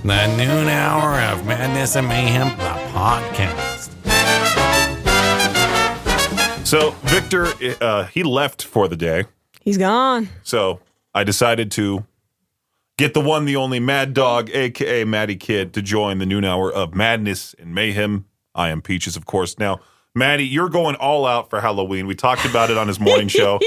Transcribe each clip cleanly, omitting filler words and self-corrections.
The noon hour of Madness and Mayhem, the podcast. So Viktor, he left for the day. He's gone. So I decided to get the one, the only Maddawg, a.k.a. Maddie Kidd, to join the noon hour of Madness and Mayhem. I am Peaches, of course. Now, Maddie, you're going all out for Halloween. We talked about it on his morning show.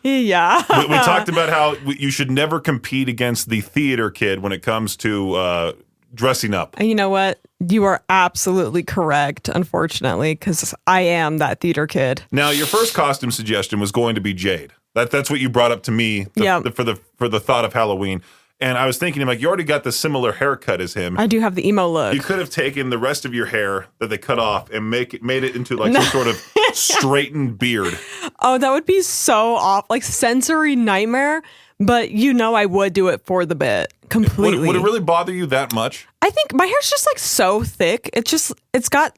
Yeah. We talked about how you should never compete against the theater kid when it comes to dressing up. And you know what? You are absolutely correct, unfortunately, because I am that theater kid. Now, your first costume suggestion was going to be Jade. That's what you brought up to me for the thought of Halloween. And I was thinking, like, you already got the similar haircut as him. I do have the emo look. You could have taken the rest of your hair that they cut off and made it into like some sort of straightened beard. Oh, that would be so off, like sensory nightmare. But you know, I would do it for the bit completely. Would it really bother you that much? I think my hair's just like so thick. It's got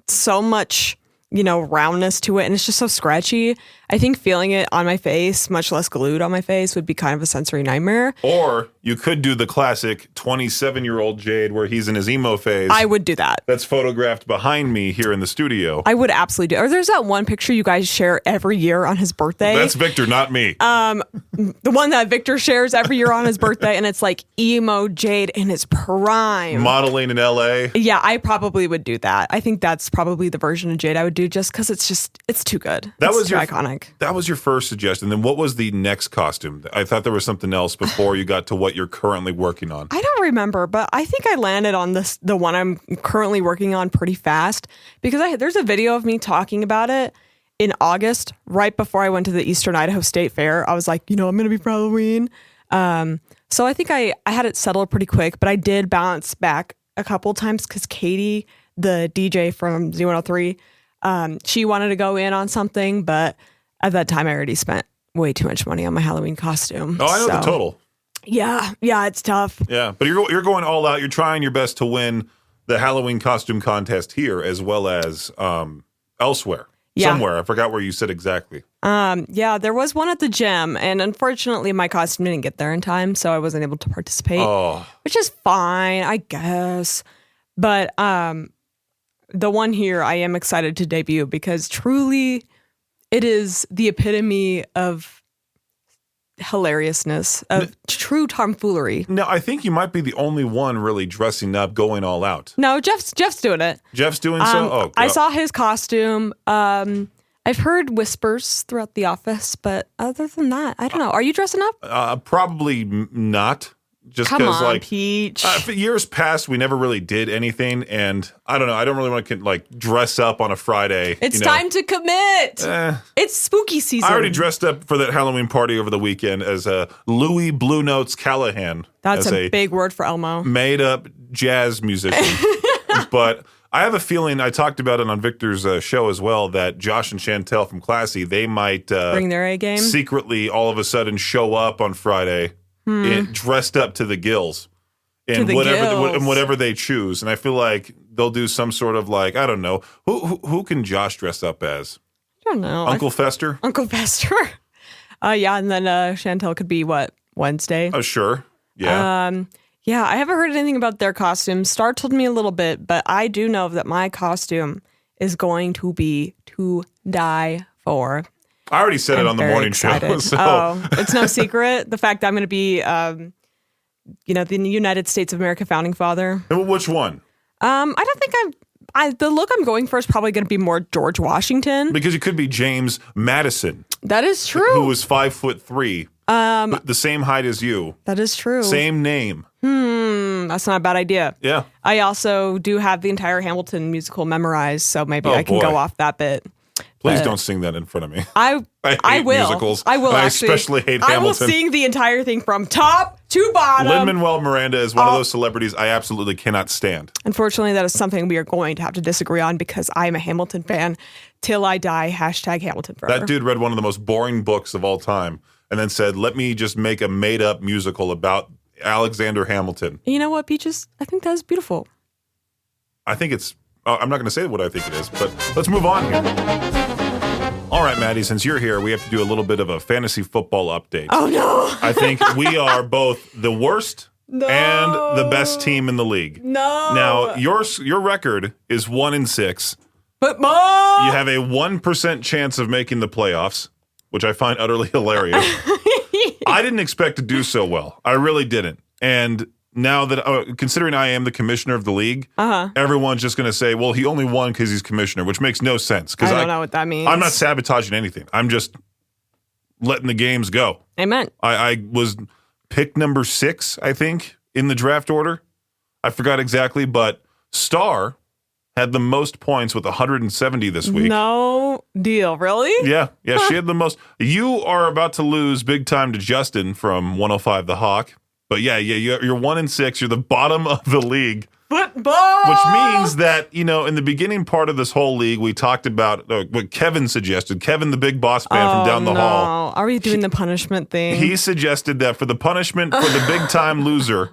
so much, roundness to it, and it's just so scratchy. I think feeling it on my face, much less glued on my face, would be kind of a sensory nightmare. Or you could do the classic 27-year-old Jade where he's in his emo phase. I would do that. That's photographed behind me here in the studio. I would absolutely do. Or there's that one picture you guys share every year on his birthday. That's Viktor, not me. The one that Viktor shares every year on his birthday, and it's like emo Jade in his prime. Modeling in LA. Yeah, I probably would do that. I think that's probably the version of Jade I would do just because it's too good. It's too iconic. That was your first suggestion. Then what was the next costume? I thought there was something else before you got to what you're currently working on. I don't remember, but I think I landed on the one I'm currently working on pretty fast because there's a video of me talking about it in August, right before I went to the Eastern Idaho State Fair. I was like, I'm going to be for Halloween. So I think I had it settled pretty quick, but I did bounce back a couple times because Katie, the DJ from Z103, she wanted to go in on something, but at that time I already spent way too much money on my Halloween costume. Oh, I know the total. Yeah, it's tough. Yeah, but you're going all out. You're trying your best to win the Halloween costume contest here as well as elsewhere. Yeah. Somewhere. I forgot where you said exactly. Yeah, there was one at the gym, and unfortunately my costume didn't get there in time, so I wasn't able to participate, which is fine, I guess. But the one here I am excited to debut because truly it is the epitome of hilariousness, of true tomfoolery. No, I think you might be the only one really dressing up, going all out. No, Jeff's doing it. Jeff's doing so? Oh, I saw his costume. I've heard whispers throughout the office, but other than that, I don't know. Are you dressing up? Probably not. Just Come on, like Peach. For years past, we never really did anything, and I don't know. I don't really want to dress up on a Friday. It's time to commit. It's spooky season. I already dressed up for that Halloween party over the weekend as Louis Blue Notes Callahan. That's a big word for Elmo. Made up jazz musician. But I have a feeling, I talked about it on Viktor's show as well, that Josh and Chantel from Classy, they might bring their A game. Secretly all of a sudden show up on Friday. Dressed up to the gills in whatever they choose, and I feel like they'll do some sort of I don't know who can Josh dress up as? I don't know. Uncle Fester. Uncle Fester. Yeah, and then Chantel could be what, Wednesday? Oh, sure. Yeah. Yeah, I haven't heard anything about their costumes. Star told me a little bit, but I do know that my costume is going to be to die for. I already said it on the morning show. So. It's no secret. The fact that I'm going to be, the United States of America founding father. Which one? I don't think the look I'm going for is probably going to be more George Washington. Because you could be James Madison. That is true. Who was 5'3", the same height as you. That is true. Same name. That's not a bad idea. Yeah. I also do have the entire Hamilton musical memorized, so maybe I can go off that bit. Please don't sing that in front of me. I hate will. Musicals. I will. I actually. especially hate Hamilton. I will sing the entire thing from top to bottom. Lin-Manuel Miranda is one of those celebrities I absolutely cannot stand. Unfortunately, that is something we are going to have to disagree on because I am a Hamilton fan till I die. #Hamilton forever. That dude read one of the most boring books of all time and then said, "Let me just make a made-up musical about Alexander Hamilton." You know what, Peaches? I think that is beautiful. I think it's. I'm not going to say what I think it is, but let's move on here. All right, Maddie, since you're here, we have to do a little bit of a fantasy football update. Oh, no. I think we are both the worst No. and the best team in the league. No. Now, your record is 1-6. Football. You have a 1% chance of making the playoffs, which I find utterly hilarious. I didn't expect to do so well. I really didn't. And now that, considering I am the commissioner of the league, everyone's just going to say, well, he only won because he's commissioner, which makes no sense. I don't know what that means. I'm not sabotaging anything. I'm just letting the games go. Amen. I was pick number 6, I think, in the draft order. I forgot exactly, but Star had the most points with 170 this week. No deal. Really? Yeah, she had the most. You are about to lose big time to Justin from 105 The Hawk. But yeah, you're 1-6. You're the bottom of the league. Football! Which means that, in the beginning part of this whole league, we talked about what Kevin suggested. Kevin, the big boss man from down the hall. Are we doing the punishment thing? He suggested that for the punishment for the big time loser,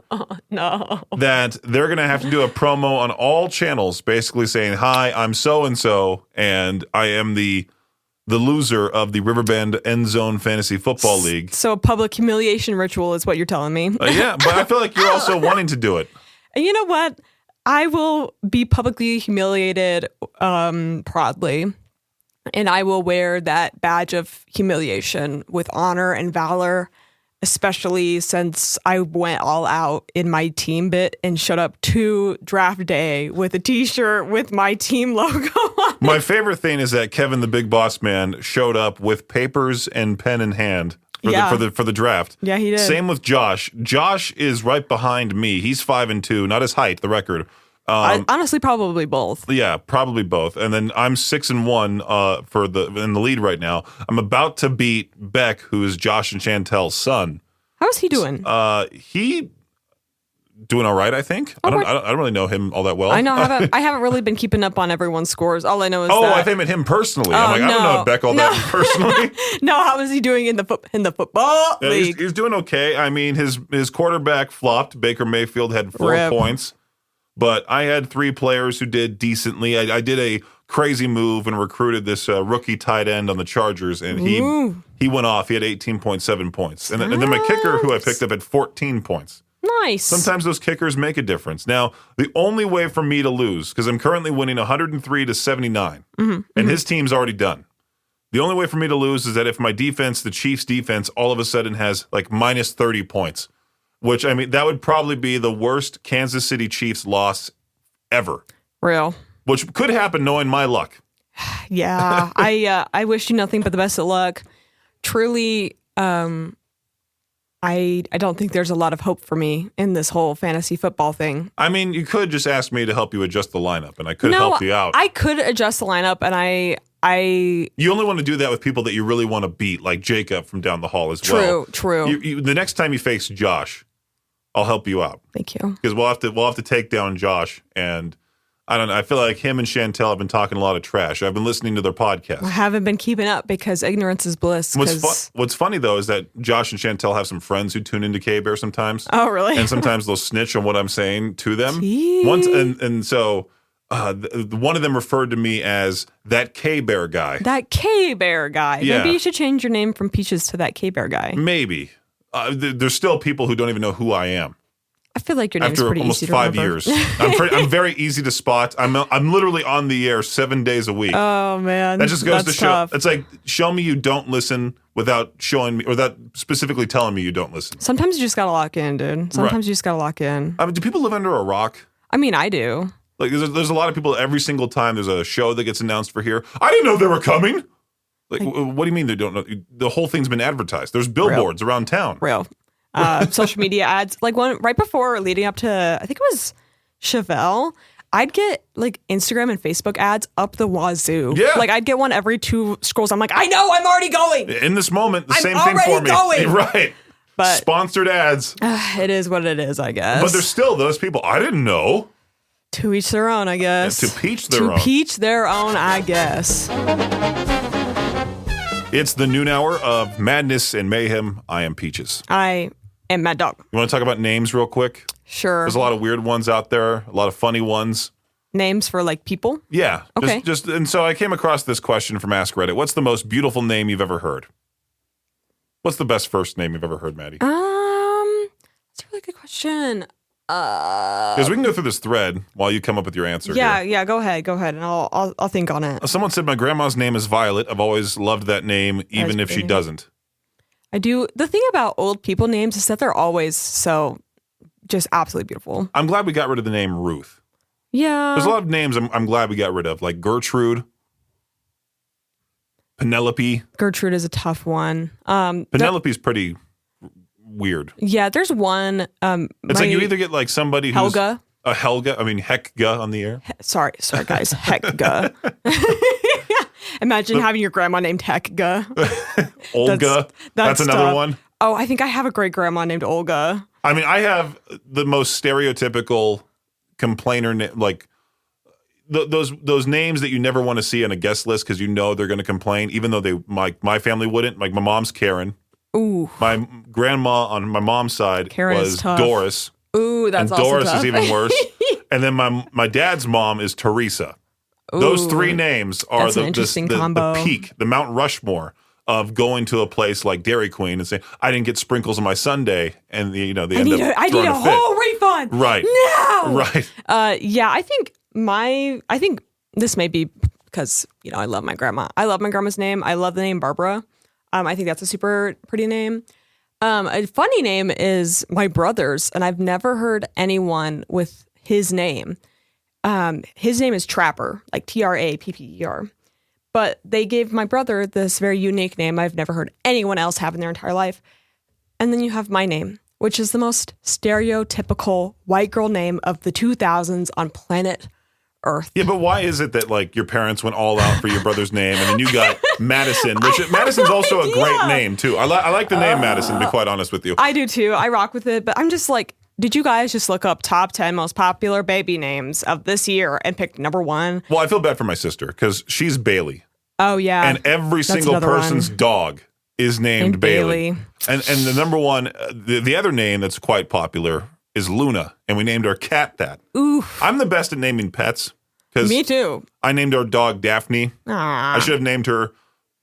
that they're going to have to do a promo on all channels, basically saying, hi, I'm so-and-so, and I am the loser of the Riverbend End Zone Fantasy Football League. So a public humiliation ritual is what you're telling me. Yeah, but I feel like you're also wanting to do it. And you know what? I will be publicly humiliated proudly, and I will wear that badge of humiliation with honor and valor, especially since I went all out in my team bit and showed up to draft day with a T-shirt with my team logo on it. My favorite thing is that Kevin, the big boss man, showed up with papers and pen in hand for the draft. Yeah, he did. Same with Josh. Josh is right behind me. He's 5-2, not his height, the record. Honestly, probably both. Yeah, probably both. And then I'm 6-1 in the lead right now. I'm about to beat Beck, who is Josh and Chantel's son. How's he doing? He doing all right, I think. I don't really know him all that well. I know. I haven't really been keeping up on everyone's scores. All I know is I think I meant him personally. I'm like, I don't know Beck all that personally. No, how is he doing in the football league? He's doing okay. I mean, his quarterback flopped. Baker Mayfield had 4 points. But I had 3 players who did decently. I did a crazy move and recruited this rookie tight end on the Chargers, and he went off. He had 18.7 points. And then my kicker, who I picked up, had 14 points. Nice. Sometimes those kickers make a difference. Now, the only way for me to lose, because I'm currently winning 103-79, and his team's already done. The only way for me to lose is that if my defense, the Chiefs' defense, all of a sudden has like minus 30 points. Which, I mean, that would probably be the worst Kansas City Chiefs loss ever. Real. Which could happen knowing my luck. Yeah. I wish you nothing but the best of luck. Truly, I don't think there's a lot of hope for me in this whole fantasy football thing. I mean, you could just ask me to help you adjust the lineup, and I could help you out. I could adjust the lineup, and I You only want to do that with people that you really want to beat, like Jacob from down the hall as well. True. The next time you face Josh, I'll help you out. Thank you. Because we'll have to take down Josh, and I don't know. I feel like him and Chantel have been talking a lot of trash. I've been listening to their podcast. I haven't been keeping up because ignorance is bliss. What's funny though is that Josh and Chantel have some friends who tune into K-Bear sometimes. Oh, really? And sometimes they'll snitch on what I'm saying to them. Jeez. So one of them referred to me as that K-Bear guy. That K-Bear guy. Yeah. Maybe you should change your name from Peaches to that K-Bear guy. Maybe. There's still people who don't even know who I am. I feel like your name's pretty easy to remember. After almost 5 years. I'm very easy to spot. I'm literally on the air 7 days a week. Oh, man. That just goes to show. Tough. It's like, show me you don't listen without showing me, or without specifically telling me you don't listen. Sometimes you just gotta lock in, dude. Sometimes you just gotta lock in. I mean, do people live under a rock? I mean, I do. Like, there's a lot of people every single time there's a show that gets announced for here. I didn't know they were coming. Like, what do you mean they don't know? The whole thing's been advertised. There's billboards around town. Real. Social media ads. Like one right before leading up to, I think it was Chevelle, I'd get like Instagram and Facebook ads up the wazoo. Yeah. Like I'd get one every 2 scrolls. I'm like, I know, I'm already going. In this moment, the I'm same thing for me. going. Right. But sponsored ads. It is what it is, I guess. But there's still those people. I didn't know. To each their own, I guess. To peach their own. To peach their own, I guess. It's the noon hour of madness and mayhem. I am Peaches. I am Maddawg. You want to talk about names real quick? Sure. There's a lot of weird ones out there, a lot of funny ones. Names for like people? Yeah. Okay. And so I came across this question from Ask Reddit. What's the most beautiful name you've ever heard? What's the best first name you've ever heard, Maddie? That's a really good question. Because we can go through this thread while you come up with your answer. Yeah, here. yeah. Go ahead, and I'll think on it. Someone said my grandma's name is Violet. I've always loved that name, even if she doesn't. I do. The thing about old people names is that they're always so just absolutely beautiful. I'm glad we got rid of the name Ruth. Yeah. There's a lot of names I'm glad we got rid of, like Gertrude, Penelope. Gertrude is a tough one. Penelope's pretty weird. Yeah, there's one. It's like you either get like somebody who's Helga. A Helga. I mean, Heckga on the air. Sorry, guys. Heckga. Imagine having your grandma named Heckga. Olga. That's another tough. one. Oh, I think I have a great grandma named Olga. I mean, I have the most stereotypical complainer, like those names that you never want to see on a guest list because you know they're going to complain, even though my family wouldn't. Like my mom's Karen. Ooh. My grandma on my mom's side Karen was is tough. Doris. Ooh, that's and also Doris tough. is even worse. And then my dad's mom is Teresa. Ooh, those three names are that's an interesting combo. The peak, the Mount Rushmore of going to a place like Dairy Queen and saying, I didn't get sprinkles on my sundae. And they end up I need a whole refund. Right. No. Right. Yeah, I think this may be because, I love my grandma. I love my grandma's name. I love the name Barbara. I think that's a super pretty name. A funny name is my brother's, and I've never heard anyone with his name. His name is Trapper, like Trapper. But they gave my brother this very unique name I've never heard anyone else have in their entire life. And then you have my name, which is the most stereotypical white girl name of the 2000s on planet Earth. Yeah, but why is it that like your parents went all out for your brother's name and then you got Madison, which Madison's also a great name too. I like the name Madison, to be quite honest with you. I do too. I rock with it, but I'm just like, did you guys just look up top 10 most popular baby names of this year and pick number one? Well, I feel bad for my sister because she's Bailey. Oh, yeah. And every single person's dog is named Bailey. And the number one, the other name that's quite popular is Luna. And we named our cat that. Oof. I'm the best at naming pets. Me too. I named our dog Daphne. Aww. I should have named her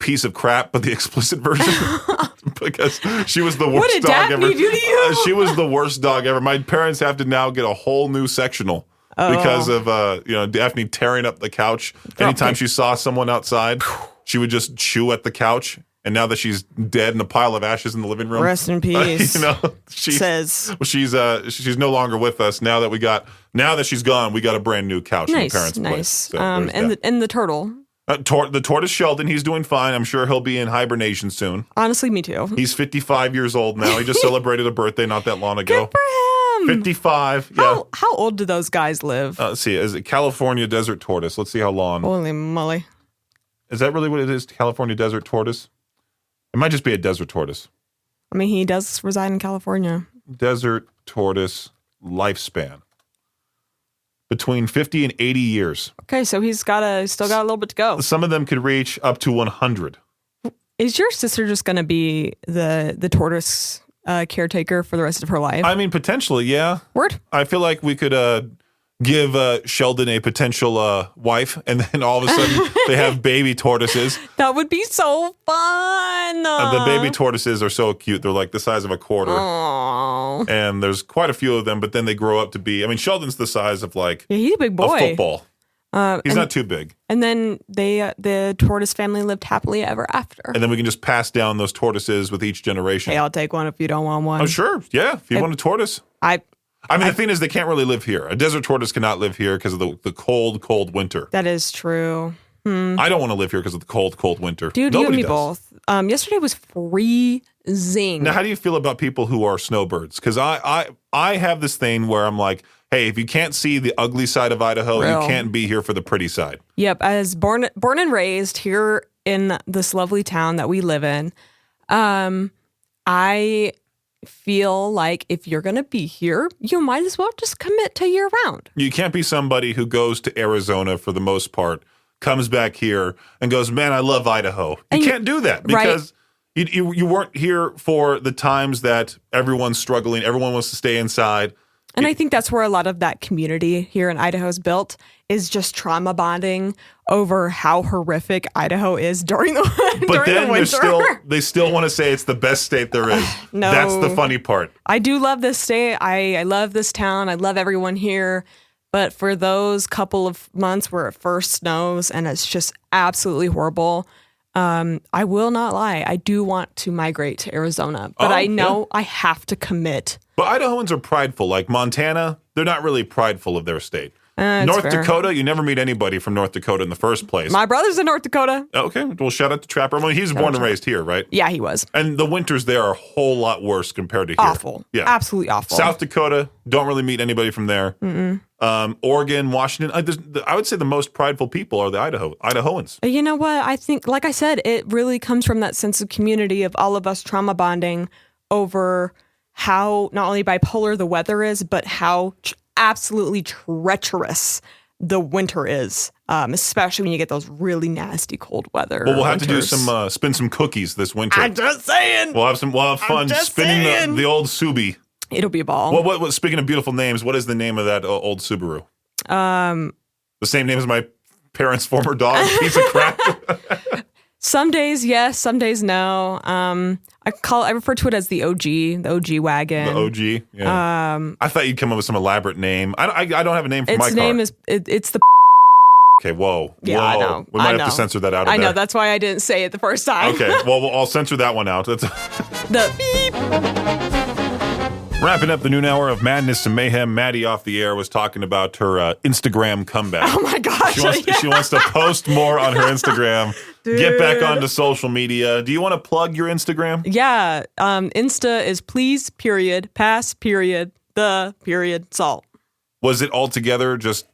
Piece of Crap, but the explicit version. Because she was the worst dog Daphne ever. do to you? She was the worst dog ever. My parents have to now get a whole new sectional because of Daphne tearing up the couch. Anytime she saw someone outside, she would just chew at the couch. And now that she's dead in a pile of ashes in the living room, rest in peace. She's no longer with us. Now that she's gone, we got a brand new couch in the parents' place. So and the turtle. The tortoise Sheldon, he's doing fine. I'm sure he'll be in hibernation soon. Honestly, me too. He's 55 years old now. He just celebrated a birthday not that long ago. Good for him. 55. Yeah. How old do those guys live? Let's see. Is it California desert tortoise? Let's see how long. Holy moly. Is that really what it is? California desert tortoise? It might just be a desert tortoise. I mean, he does reside in California. Desert tortoise lifespan. Between 50 and 80 years. Okay, so he's still got a little bit to go. Some of them could reach up to 100. Is your sister just going to be the tortoise caretaker for the rest of her life? I mean, potentially, yeah. Word. I feel like we could give Sheldon a potential wife, and then all of a sudden they have baby tortoises. That would be so fun. The baby tortoises are so cute. They're like the size of a quarter. Aww. And there's quite a few of them, but then they grow up to be, Sheldon's the size of like he's a big boy. A football. He's not too big. And then the tortoise family lived happily ever after. And then we can just pass down those tortoises with each generation. Hey, I'll take one if you don't want one. Oh, sure. Yeah. If you want a tortoise. The thing is, they can't really live here. A desert tortoise cannot live here because of the cold, cold winter. That is true. I don't want to live here because of the cold, cold winter. Dude, Nobody you and me does. both. Yesterday was freezing. Now, how do you feel about people who are snowbirds? Because I have this thing where I'm like, hey, if you can't see the ugly side of Idaho, you can't be here for the pretty side. Yep. As born and raised here in this lovely town that we live in, I feel like if you're going to be here, you might as well just commit to year round. You can't be somebody who goes to Arizona for the most part, comes back here and goes, man, I love Idaho. You can't do that because you weren't here for the times that everyone's struggling. Everyone wants to stay inside. And I think that's where a lot of that community here in Idaho is built, is just trauma bonding over how horrific Idaho is during the But during then the winter. they still want to say it's the best state there is. No. That's the funny part. I do love this state. I love this town. I love everyone here. But for those couple of months where it first snows and it's just absolutely horrible, I will not lie. I do want to migrate to Arizona, but I know I have to commit. But Idahoans are prideful. Like Montana, they're not really prideful of their state. That's North fair. Dakota, you never meet anybody from North Dakota in the first place. My brother's in North Dakota. Okay, well, shout out to Trapper. Well, he's born and raised here, right? Yeah, he was. And the winters there are a whole lot worse compared to here. Awful. Yeah. Absolutely awful. South Dakota, don't really meet anybody from there. Oregon, Washington, I would say the most prideful people are the Idahoans. You know what? I think, like I said, it really comes from that sense of community of all of us trauma bonding over how not only bipolar the weather is, but how absolutely treacherous the winter is, especially when you get those really nasty cold weather. Well, we'll have to do winters. spin some cookies this winter. I'm just saying. We'll have fun just spinning saying. the old Subi. It'll be a ball. What? Speaking of beautiful names, what is the name of that old Subaru? The same name as my parents' former dog, piece of crap. Some days yes, some days no. I refer to it as the OG wagon. The OG. Yeah. I thought you'd come up with some elaborate name. I don't have a name for my car. Its name is it's the. Okay. Whoa. Yeah, whoa. I know. We might I have know. to censor that out of I there. know, that's why I didn't say it the first time. Okay. Well, I'll censor that one out. That's The beep. wrapping up the noon hour of Madness and Mayhem. Maddie off the air was talking about her Instagram comeback. Oh my gosh. She wants to post more on her Instagram. Get back onto social media. Do you want to plug your Instagram? Yeah. Insta is please, period, pass, period, the, period, salt. Was it altogether just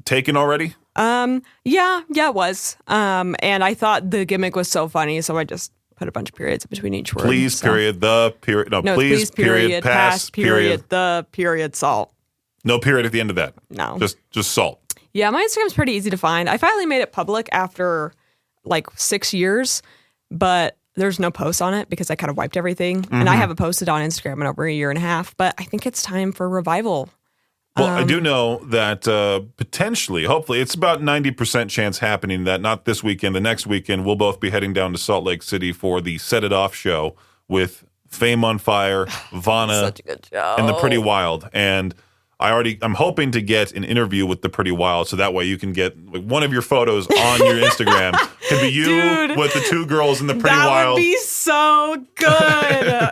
taken already? Yeah, it was. And I thought the gimmick was so funny, so I just put a bunch of periods in between each word. Please, so. period, the, period. No, No, please, period, pass, period. the, period, salt. No period at the end of that. No. Just salt. Yeah, my Instagram's pretty easy to find. I finally made it public after like 6 years, but there's no posts on it because I kind of wiped everything. And I haven't posted on Instagram in over a year and a half, but I think it's time for revival. Well, I do know that potentially, hopefully, it's about 90% chance happening that not this weekend, the next weekend, we'll both be heading down to Salt Lake City for the Set It Off show with Fame on Fire, Vanna, Such a good show. and the Pretty Wild. And I'm hoping to get an interview with the Pretty Wild so that way you can get one of your photos on your Instagram. Could be you Dude, with the two girls in the Pretty that Wild. would be so good.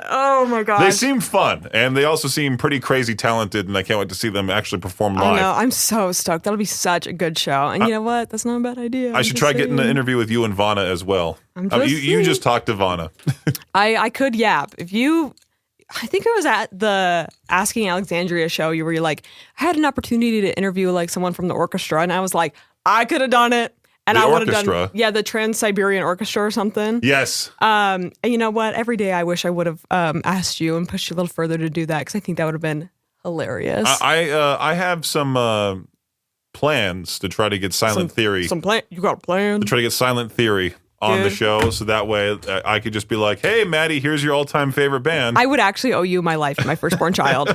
Oh my gosh. They seem fun, and they also seem pretty crazy talented, and I can't wait to see them actually perform live. I know. I'm so stoked. That'll be such a good show. And you know what? That's not a bad idea. I should try getting an interview with you and Vanna as well. You just talked to Vanna. I could yap. I think it was at the Asking Alexandria show. You were like, I had an opportunity to interview like someone from the orchestra, and I was like, I could have done it, and The I would have orchestra? done the Trans-Siberian Orchestra or something. Yes. And you know what? Every day I wish I would have asked you and pushed you a little further to do that because I think that would have been hilarious. I have some plans to try to get Silent Theory. You got a plan? To try to get Silent Theory on the Dude. show, so that way I could just be like, "Hey, Maddie, here's your all-time favorite band." I would actually owe you my life, my firstborn child.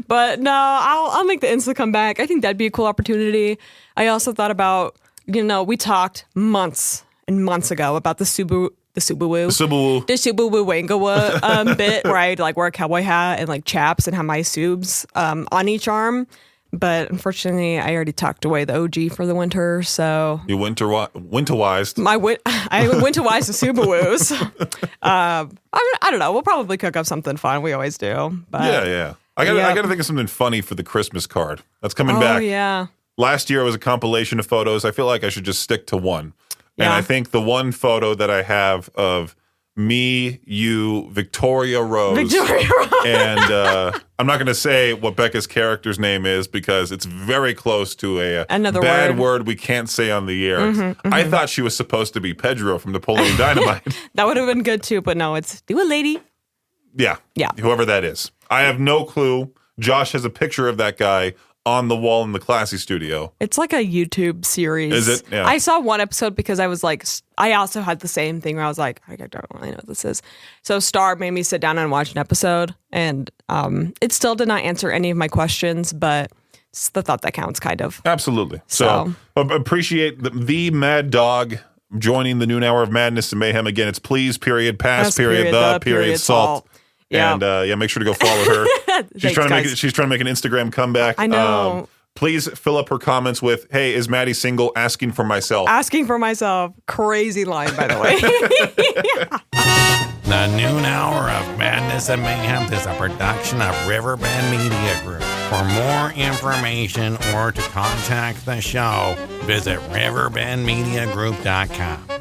But no, I'll make the Insta come back. I think that'd be a cool opportunity. I also thought about, we talked months and months ago about the Subaru Wangawa bit where I'd like wear a cowboy hat and like chaps and have my subs on each arm. But unfortunately, I already tucked away the OG for the winter, so You winterwised. I winterwise the Subaru's. I don't know. We'll probably cook up something fun. We always do. But Yeah. I gotta think of something funny for the Christmas card that's coming Oh back. yeah. Last year was a compilation of photos. I feel like I should just stick to one. And Yeah. I think the one photo that I have of me, you, Victoria Rose. And I'm not going to say what Becca's character's name is because it's very close to Another bad word. we can't say on the air. I thought she was supposed to be Pedro from Napoleon Dynamite. That would have been good too, but no, it's do a lady. Yeah. Yeah. Whoever that is. I have no clue. Josh has a picture of that guy on the wall in the Classy studio. It's like a YouTube series. Is it? Yeah. I saw one episode because I was like, I also had the same thing where I was like, I don't really know what this is. So Star made me sit down and watch an episode, and it still did not answer any of my questions, but it's the thought that counts, kind of. Absolutely. So appreciate the Mad Dog joining the noon hour of madness and mayhem. Again, it's please, period, pass, period, the, period, salt. Yeah. And make sure to go follow her. She's trying to make an Instagram comeback. I know. Please fill up her comments with, hey, is Maddie single? Asking for myself. Asking for myself. Crazy line, by the way. The noon hour of madness and mayhem is a production of Riverbend Media Group. For more information or to contact the show, visit riverbendmediagroup.com.